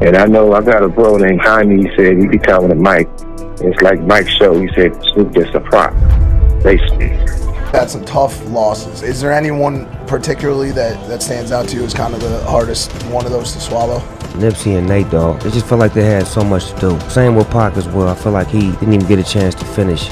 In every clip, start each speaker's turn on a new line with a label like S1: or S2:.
S1: And I know I got a bro named Jaime. He said he be talking to Mike. It's like Mike's show. He said Snoop just a prop, basically.
S2: Had some tough losses. Is there anyone particularly that stands out to you as kind of the hardest one of those to swallow?
S3: Nipsey and Nate, dog. It just felt like they had so much to do. Same with Pac as well. I feel like he didn't even get a chance to finish.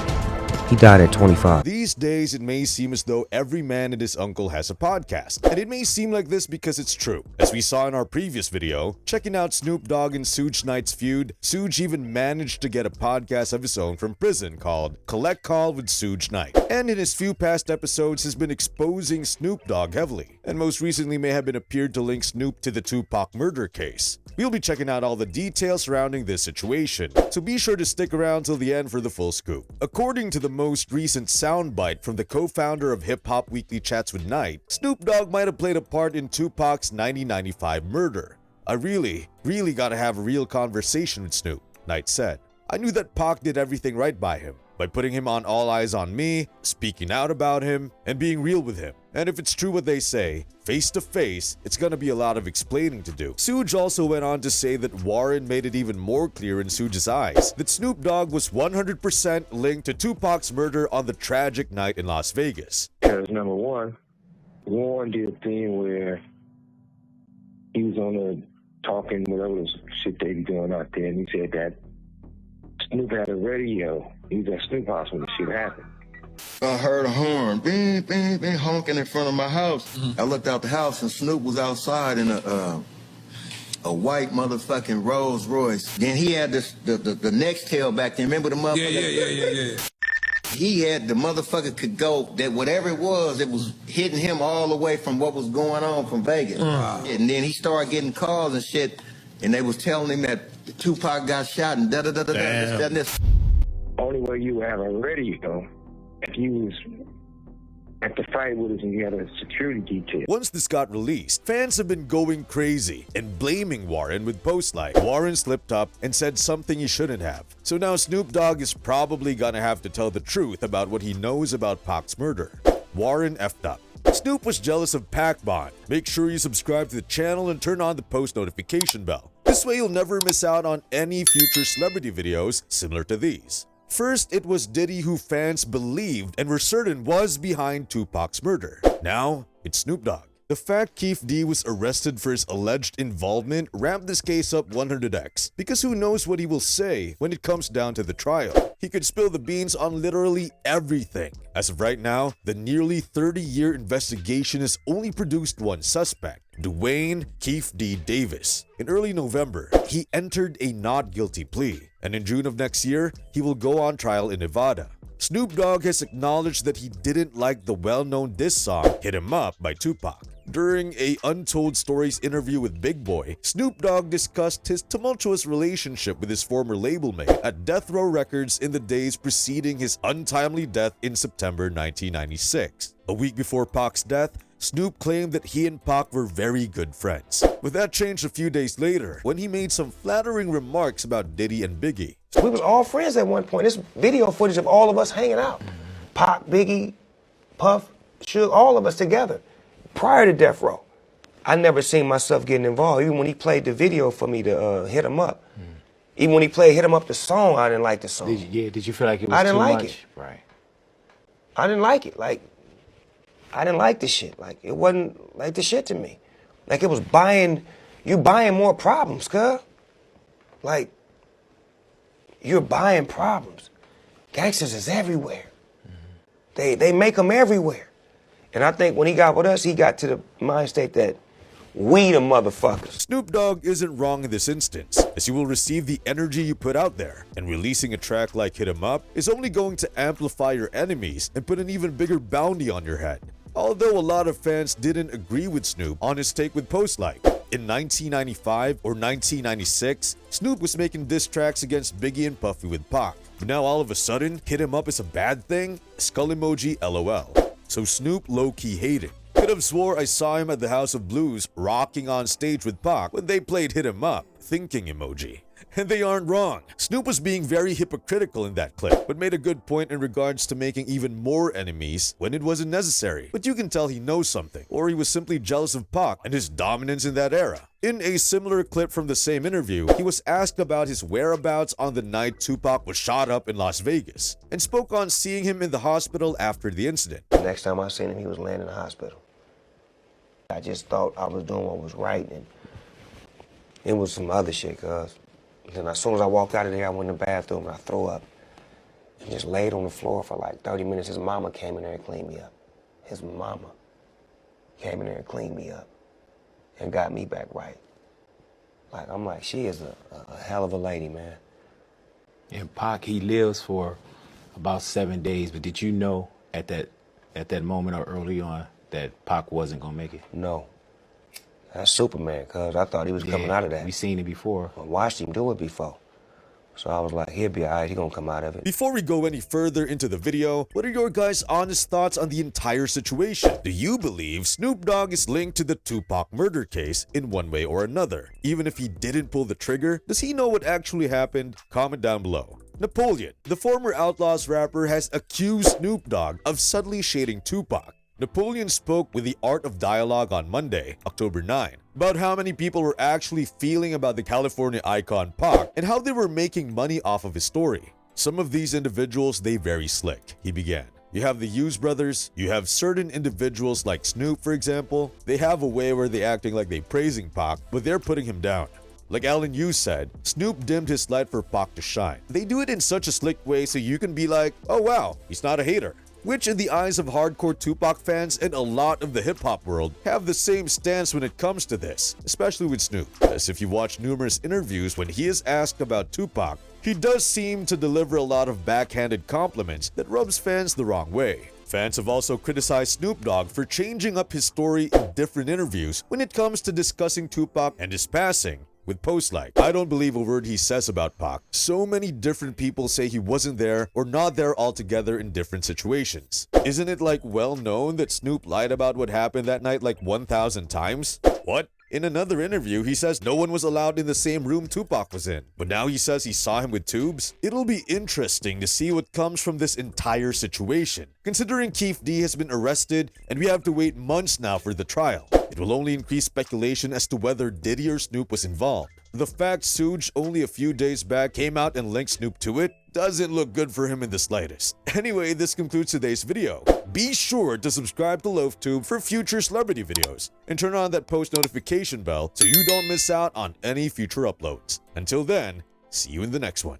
S3: He died at 25.
S4: These days, it may seem as though every man and his uncle has a podcast. And it may seem like this because it's true. As we saw in our previous video, checking out Snoop Dogg and Suge Knight's feud, Suge even managed to get a podcast of his own from prison called Collect Call with Suge Knight. And in his few past episodes has been exposing Snoop Dogg heavily. And most recently may have been appeared to link Snoop to the Tupac murder case. We'll be checking out all the details surrounding this situation, so be sure to stick around till the end for the full scoop. According to the most recent soundbite from the co-founder of Hip Hop Weekly Chats with Knight, Snoop Dogg might have played a part in Tupac's 1995 murder. I really gotta have a real conversation with Snoop, Knight said. I knew that Pac did everything right by him, by putting him on All Eyes on Me, speaking out about him, and being real with him. And if it's true what they say, face to face, it's gonna be a lot of explaining to do. Suge also went on to say that Warren made it even more clear in Suge's eyes that Snoop Dogg was 100% linked to Tupac's murder on the tragic night in Las Vegas.
S1: Because number one, Warren did a thing where he was on the talking, whatever this shit they be doing out there, and he said that Snoop had a radio. He was at Snoop House when the shit happened.
S5: I heard a horn, bing, bing, bing, honking in front of my house. I looked out the house and Snoop was outside in a white motherfucking Rolls Royce. Then he had this the next tail back there. Remember the motherfucker? Yeah. He had the motherfucker could go that whatever it was hitting him all the way from what was going on from Vegas. And then he started getting calls and shit, and they was telling him that Tupac got shot and this.
S1: Only way you would have a radio if you was at the fight with us and you had a security detail.
S4: Once this got released, fans have been going crazy and blaming Warren with posts like Warren slipped up and said something he shouldn't have. So now Snoop Dogg is probably gonna have to tell the truth about what he knows about Pac's murder. Warren effed up. Snoop was jealous of Pac Bond. Make sure you subscribe to the channel and turn on the post notification bell. This way you'll never miss out on any future celebrity videos similar to these. First, it was Diddy who fans believed and were certain was behind Tupac's murder. Now, it's Snoop Dogg. The fact Keef D was arrested for his alleged involvement ramped this case up 100x, because who knows what he will say when it comes down to the trial. He could spill the beans on literally everything. As of right now, the nearly 30-year investigation has only produced one suspect, Dwayne Keef D. Davis. In early November, he entered a not guilty plea, and in June of next year, he will go on trial in Nevada. Snoop Dogg has acknowledged that he didn't like the well-known diss song Hit 'Em Up by Tupac. During a Untold Stories interview with Big Boy, Snoop Dogg discussed his tumultuous relationship with his former label mate at Death Row Records in the days preceding his untimely death in September 1996. A week before Pac's death, Snoop claimed that he and Pac were very good friends. But that changed a few days later when he made some flattering remarks about Diddy and Biggie.
S6: We was all friends at one point. There's video footage of all of us hanging out. Pac, Biggie, Puff, Suge, all of us together. Prior to Death Row, I never seen myself getting involved. Even when he played the video for me to Hit 'Em Up. Even when he played Hit 'Em Up the song, I didn't like the song.
S7: Did you feel like it was
S6: I didn't
S7: too
S6: like
S7: much?
S6: it.
S7: Right.
S6: I didn't like it. Like, I didn't like the shit. Like, it wasn't like the shit to me. Like, it was you buying more problems, cuz. Like, you're buying problems. Gangsters is everywhere. They make them everywhere. And I think when he got with us, he got to the mind state that we the motherfuckers.
S4: Snoop Dogg isn't wrong in this instance, as you will receive the energy you put out there, and releasing a track like Hit 'Em Up is only going to amplify your enemies and put an even bigger bounty on your head. Although a lot of fans didn't agree with Snoop on his take with posts like, in 1995 or 1996, Snoop was making diss tracks against Biggie and Puffy with Pac. But now all of a sudden, Hit 'Em Up is a bad thing? Skull emoji LOL. So Snoop low-key hated. Could have swore I saw him at the House of Blues rocking on stage with Pac when they played Hit 'Em Up, thinking emoji. And they aren't wrong. Snoop was being very hypocritical in that clip, but made a good point in regards to making even more enemies when it wasn't necessary. But you can tell he knows something, or he was simply jealous of Pac and his dominance in that era. In a similar clip from the same interview, he was asked about his whereabouts on the night Tupac was shot up in Las Vegas, and spoke on seeing him in the hospital after the incident.
S6: The next time I seen him, he was laying in the hospital. I just thought I was doing what was right, and it was some other shit, cuz. Then as soon as I walked out of there, I went in the bathroom and I threw up. And just laid on the floor for like 30 minutes. His mama came in there and cleaned me up. His mama came in there and cleaned me up and got me back right. Like, I'm like, she is a hell of a lady, man.
S7: And Pac, he lives for about 7 days, but did you know at that moment or early on that Pac wasn't gonna make it?
S6: No. That's Superman, cuz I thought he was coming out of that.
S7: We seen it before.
S6: I watched him do it before. So I was like, he'll be all right, he gonna come out of it.
S4: Before we go any further into the video, what are your guys' honest thoughts on the entire situation? Do you believe Snoop Dogg is linked to the Tupac murder case in one way or another? Even if he didn't pull the trigger, does he know what actually happened? Comment down below. Napoleon, the former Outlaws rapper, has accused Snoop Dogg of subtly shading Tupac. Napoleon spoke with the Art of Dialogue on Monday, October 9, about how many people were actually feeling about the California icon Pac and how they were making money off of his story. Some of these individuals, they very slick, he began. You have the Hughes brothers, you have certain individuals like Snoop, for example. They have a way where they acting like they praising Pac, but they're putting him down. Like Alan Hughes said, Snoop dimmed his light for Pac to shine. They do it in such a slick way so you can be like, oh wow, he's not a hater. Which in the eyes of hardcore Tupac fans and a lot of the hip-hop world have the same stance when it comes to this, especially with Snoop. As if you watch numerous interviews when he is asked about Tupac, he does seem to deliver a lot of backhanded compliments that rubs fans the wrong way. Fans have also criticized Snoop Dogg for changing up his story in different interviews when it comes to discussing Tupac and his passing. With posts like, I don't believe a word he says about Pac. So many different people say he wasn't there or not there altogether in different situations. Isn't it like well known that Snoop lied about what happened that night like 1,000 times? What? In another interview, he says no one was allowed in the same room Tupac was in, but now he says he saw him with tubes? It'll be interesting to see what comes from this entire situation, considering Keith D has been arrested and we have to wait months now for the trial. It will only increase speculation as to whether Diddy or Snoop was involved. The fact Suge only a few days back came out and linked Snoop to it doesn't look good for him in the slightest. Anyway, this concludes today's video. Be sure to subscribe to LoafTube for future celebrity videos and turn on that post notification bell so you don't miss out on any future uploads. Until then, see you in the next one.